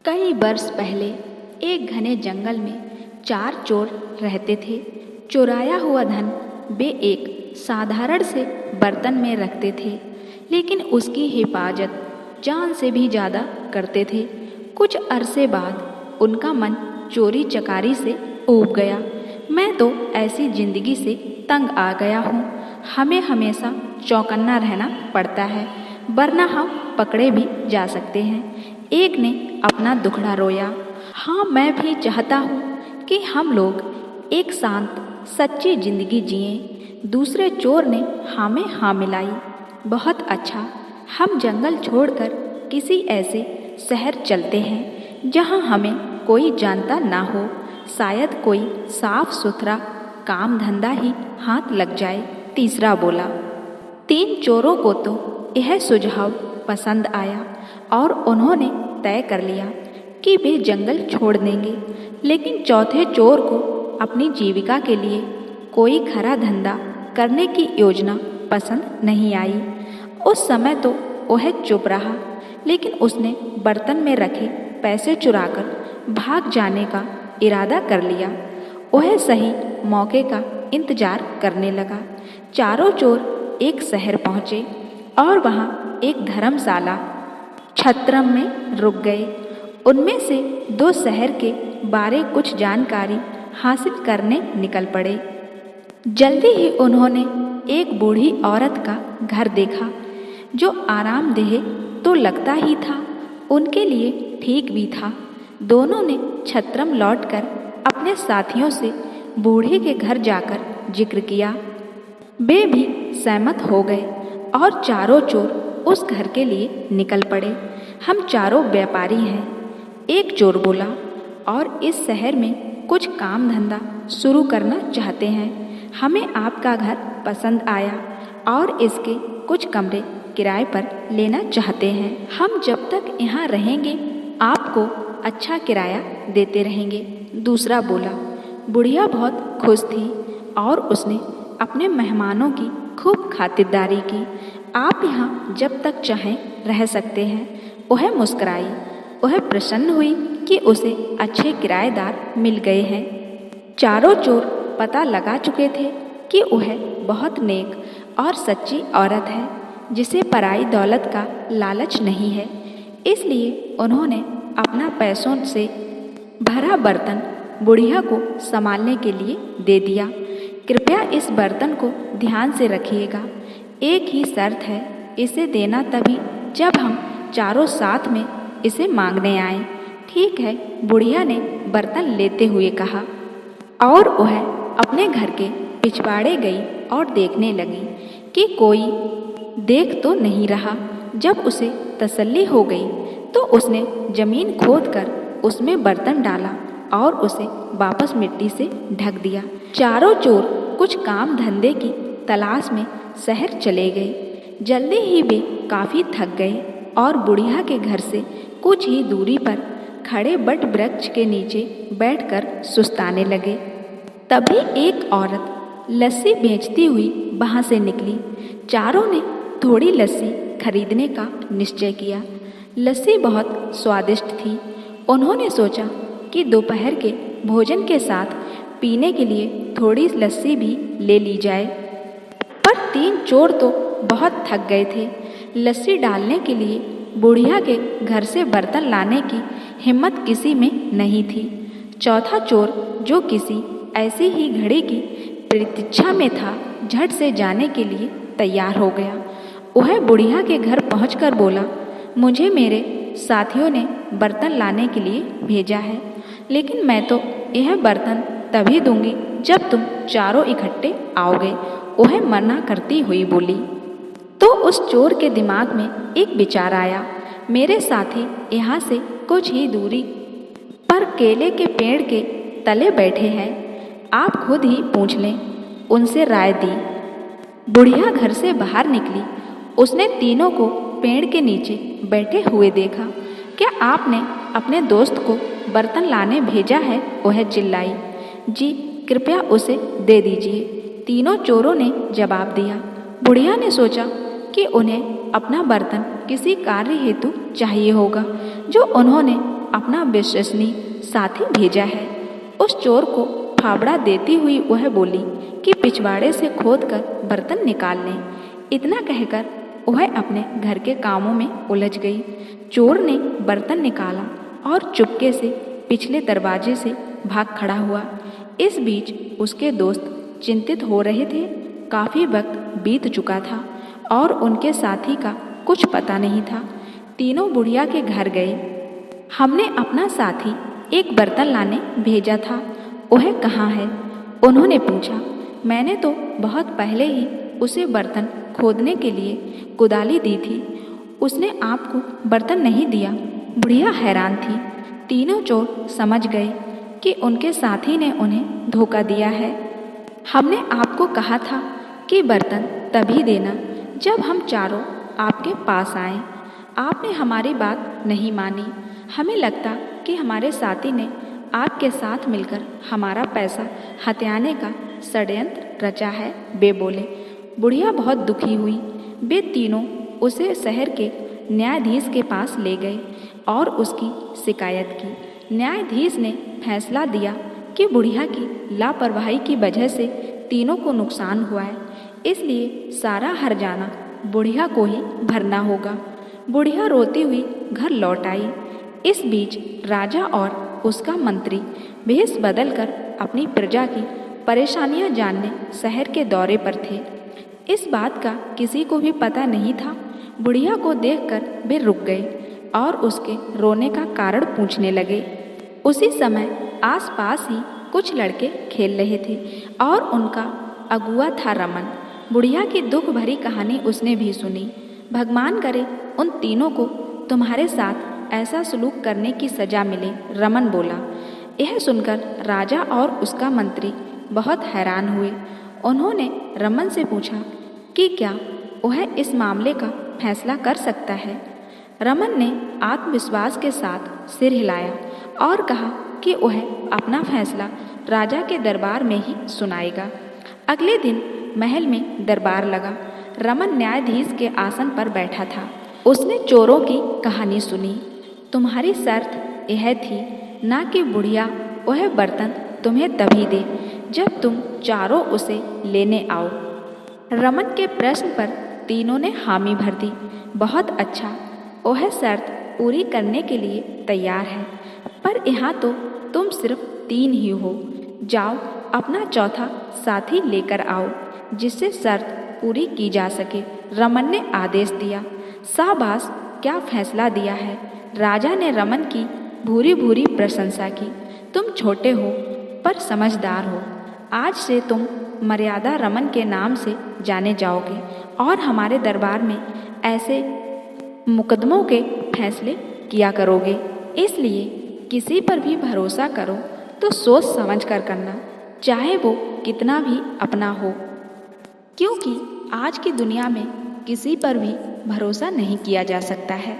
कई वर्ष पहले एक घने जंगल में 4 चोर रहते थे। चुराया हुआ धन वे एक साधारण से बर्तन में रखते थे, लेकिन उसकी हिफाजत जान से भी ज़्यादा करते थे। कुछ अरसे बाद उनका मन चोरी चकारी से ऊब गया। मैं तो ऐसी जिंदगी से तंग आ गया हूँ। हमें हमेशा चौकन्ना रहना पड़ता है, वरना हम पकड़े भी जा सकते हैं। एक ने अपना दुखड़ा रोया। हाँ, मैं भी चाहता हूँ कि हम लोग एक शांत सच्ची जिंदगी जिएं। दूसरे चोर ने हाँ में हाँ मिलाई। बहुत अच्छा, हम जंगल छोड़कर किसी ऐसे शहर चलते हैं जहाँ हमें कोई जानता ना हो। शायद कोई साफ सुथरा काम धंधा ही हाथ लग जाए। तीसरा बोला। 3 चोरों को तो यह सुझाव पसंद आया और उन्होंने तय कर लिया कि वे जंगल छोड़ देंगे। लेकिन चौथे चोर को अपनी जीविका के लिए कोई खरा धंधा करने की योजना पसंद नहीं आई। उस समय तो वह चुप रहा, लेकिन उसने बर्तन में रखे पैसे चुराकर भाग जाने का इरादा कर लिया। वह सही मौके का इंतजार करने लगा। चारों चोर एक शहर पहुँचे और वहाँ एक धर्मशाला छत्रम में रुक गए। उनमें से 2 शहर के बारे कुछ जानकारी हासिल करने निकल पड़े। जल्दी ही उन्होंने एक बूढ़ी औरत का घर देखा, जो आरामदेह तो लगता ही था, उनके लिए ठीक भी था। दोनों ने छत्रम लौटकर अपने साथियों से बूढ़े के घर जाकर जिक्र किया। वे भी सहमत हो गए और चारों चोर उस घर के लिए निकल पड़े। हम चारों व्यापारी हैं, एक चोर बोला, और इस शहर में कुछ काम धंधा शुरू करना चाहते हैं। हमें आपका घर पसंद आया और इसके कुछ कमरे किराए पर लेना चाहते हैं। हम जब तक यहाँ रहेंगे आपको अच्छा किराया देते रहेंगे। दूसरा बोला। बुढ़िया बहुत खुश थी और उसने अपने मेहमानों की खूब खातिरदारी की। आप यहाँ जब तक चाहें रह सकते हैं। वह मुस्कुराई। वह प्रसन्न हुई कि उसे अच्छे किराएदार मिल गए हैं। चारों चोर पता लगा चुके थे कि वह बहुत नेक और सच्ची औरत है, जिसे पराई दौलत का लालच नहीं है। इसलिए उन्होंने अपना पैसों से भरा बर्तन बुढ़िया को संभालने के लिए दे दिया। कृपया इस बर्तन को ध्यान से रखिएगा। एक ही शर्त है, इसे देना तभी जब हम चारों साथ में इसे मांगने आए। ठीक है, बुढ़िया ने बर्तन लेते हुए कहा, और वह अपने घर के पिछवाड़े गई और देखने लगी कि कोई देख तो नहीं रहा। जब उसे तसल्ली हो गई तो उसने जमीन खोदकर उसमें बर्तन डाला और उसे वापस मिट्टी से ढक दिया। चारों चोर कुछ काम धंधे की तलाश में शहर चले गए। जल्दी ही वे काफ़ी थक गए और बुढ़िया के घर से कुछ ही दूरी पर खड़े बट वृक्ष के नीचे बैठकर सुस्ताने लगे। तभी एक औरत लस्सी बेचती हुई वहाँ से निकली। चारों ने थोड़ी लस्सी खरीदने का निश्चय किया। लस्सी बहुत स्वादिष्ट थी। उन्होंने सोचा कि दोपहर के भोजन के साथ पीने के लिए थोड़ी लस्सी भी ले ली जाए। पर 3 चोर तो बहुत थक गए थे। लस्सी डालने के लिए बुढ़िया के घर से बर्तन लाने की हिम्मत किसी में नहीं थी। चौथा चोर, जो किसी ऐसी ही घड़ी की प्रतीक्षा में था, झट से जाने के लिए तैयार हो गया। वह बुढ़िया के घर पहुंचकर बोला, मुझे मेरे साथियों ने बर्तन लाने के लिए भेजा है, लेकिन मैं तो यह बर्तन तभी दूंगी जब तुम चारों इकट्ठे आओगे। वह मना करती हुई बोली। तो उस चोर के दिमाग में एक विचार आया। मेरे साथी यहाँ से कुछ ही दूरी पर केले के पेड़ के तले बैठे हैं, आप खुद ही पूछ लें। उनसे राय दी। बुढ़िया घर से बाहर निकली। उसने तीनों को पेड़ के नीचे बैठे हुए देखा। क्या आपने अपने दोस्त को बर्तन लाने भेजा है? वह चिल्लाई। जी, कृपया उसे दे दीजिए, तीनों चोरों ने जवाब दिया। बुढ़िया ने सोचा कि उन्हें अपना बर्तन किसी कार्य हेतु चाहिए होगा, जो उन्होंने अपना विश्वसनीय साथी भेजा है। उस चोर को फावड़ा देती हुई वह बोली कि पिछवाड़े से खोदकर बर्तन निकाल लें। इतना कहकर वह अपने घर के कामों में उलझ गई। चोर ने बर्तन निकाला और चुपके से पिछले दरवाजे से भाग खड़ा हुआ। इस बीच उसके दोस्त चिंतित हो रहे थे। काफ़ी वक्त बीत चुका था और उनके साथी का कुछ पता नहीं था। तीनों बुढ़िया के घर गए। हमने अपना साथी एक बर्तन लाने भेजा था, वह कहाँ है? उन्होंने पूछा। मैंने तो बहुत पहले ही उसे बर्तन खोदने के लिए कुदाली दी थी, उसने आपको बर्तन नहीं दिया। बुढ़िया हैरान थी। तीनों चोर समझ गए कि उनके साथी ने उन्हें धोखा दिया है। हमने आपको कहा था कि बर्तन तभी देना जब हम चारों आपके पास आए। आपने हमारी बात नहीं मानी। हमें लगता कि हमारे साथी ने आपके साथ मिलकर हमारा पैसा हथियाने का षड्यंत्र रचा है, वे बोले। बुढ़िया बहुत दुखी हुई। वे तीनों उसे शहर के न्यायाधीश के पास ले गए और उसकी शिकायत की। न्यायाधीश ने फैसला दिया कि बुढ़िया की लापरवाही की वजह से तीनों को नुकसान हुआ है, इसलिए सारा हर्जाना बुढ़िया को ही भरना होगा। बुढ़िया रोती हुई घर लौट आई। इस बीच राजा और उसका मंत्री भेष बदलकर अपनी प्रजा की परेशानियां जानने शहर के दौरे पर थे। इस बात का किसी को भी पता नहीं था। बुढ़िया को देखकर वे रुक गए और उसके रोने का कारण पूछने लगे। उसी समय आसपास ही कुछ लड़के खेल रहे थे और उनका अगुआ था रमन। बुढ़िया की दुख भरी कहानी उसने भी सुनी। भगवान करे उन तीनों को तुम्हारे साथ ऐसा सलूक करने की सजा मिले, रमन बोला। यह सुनकर राजा और उसका मंत्री बहुत हैरान हुए। उन्होंने रमन से पूछा कि क्या वह इस मामले का फैसला कर सकता है। रमन ने आत्मविश्वास के साथ सिर हिलाया और कहा कि वह अपना फैसला राजा के दरबार में ही सुनाएगा। अगले दिन महल में दरबार लगा। रमन न्यायाधीश के आसन पर बैठा था। उसने चोरों की कहानी सुनी। तुम्हारी शर्त यह थी ना कि बुढ़िया वह बर्तन तुम्हें तभी दे जब तुम चारों उसे लेने आओ। रमन के प्रश्न पर तीनों ने हामी भर दी। बहुत अच्छा, वह शर्त पूरी करने के लिए तैयार है, पर यहाँ तो तुम सिर्फ 3 ही हो। जाओ अपना चौथा साथी लेकर आओ जिससे शर्त पूरी की जा सके, रमन ने आदेश दिया। शाबाश, क्या फैसला दिया है। राजा ने रमन की भूरी भूरी प्रशंसा की। तुम छोटे हो पर समझदार हो। आज से तुम मर्यादा रमन के नाम से जाने जाओगे और हमारे दरबार में ऐसे मुकदमों के फैसले किया करोगे। इसलिए किसी पर भी भरोसा करो तो सोच समझ कर करना, चाहे वो कितना भी अपना हो, क्योंकि आज की दुनिया में किसी पर भी भरोसा नहीं किया जा सकता है।